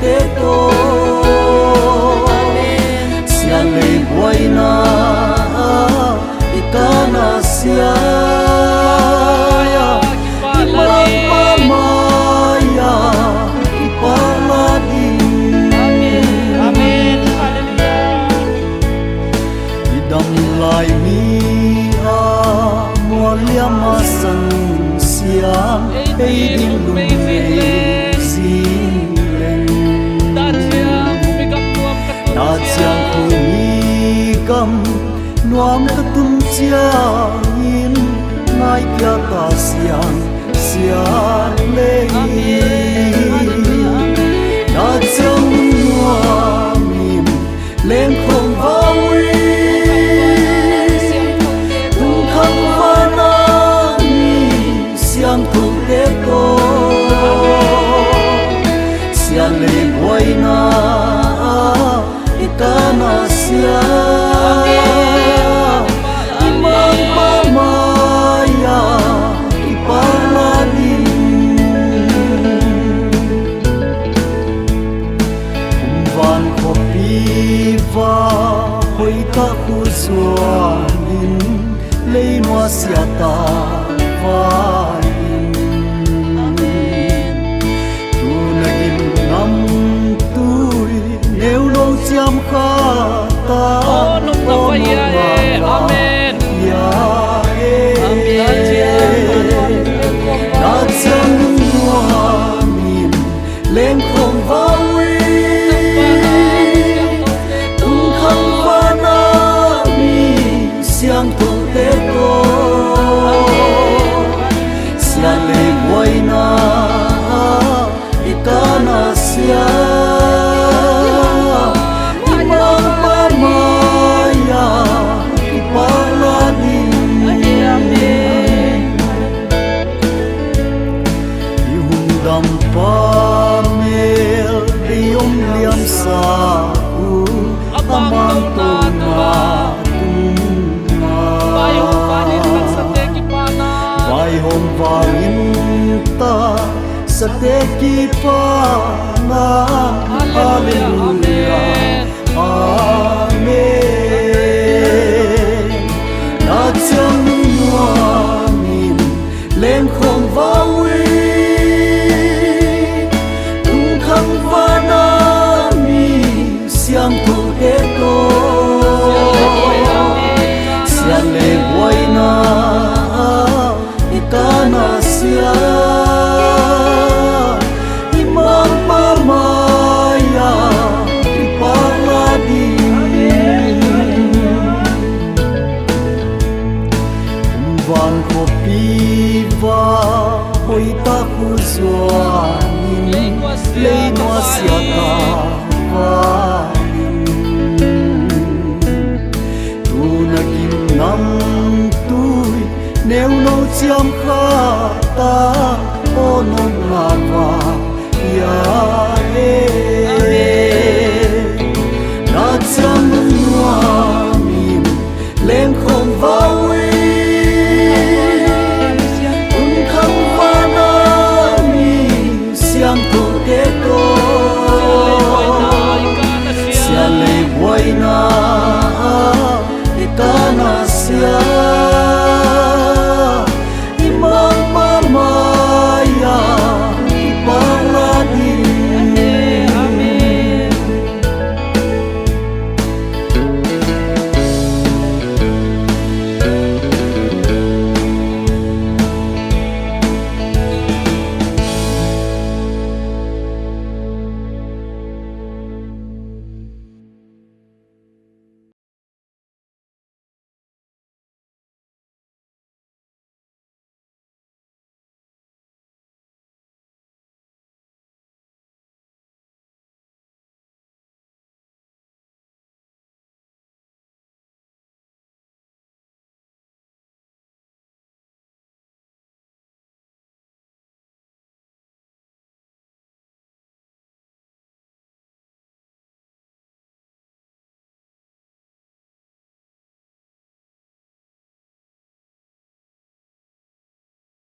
tế tô sia lê quay na ika na sia imang mamaya ipaladin Amen. Hallelujah. idam lai mi mualiama san siang ei ding lung mei zin leng da chiang khu mi kam nuam ta tum chia in nai kya ta siang sia le da chiang nuam im leng khom vawi thu tế tô sia lê quay na ika na sia imang mamaya ipaladin van kopi va hoi ta khu suanin lei noa sia ta vai chiam kha ta nung ta pa ya amen ya da chiam nuam im leng khom vawi tung khang va na mi siang tu te to sia le boy na ika na sia sa u amang to na tumma vai hom vangin ta sa te ki pa na hallelujah amen na chang nuamin leng khom vawi tung khang va na siang thu tế tô sia lê quay na ika na sia imang mamaya ipaladin van kopi va hoi ta khu suanin lei noa sia ta nam tui nếu nô chiam kha ta ô nông ngà va ya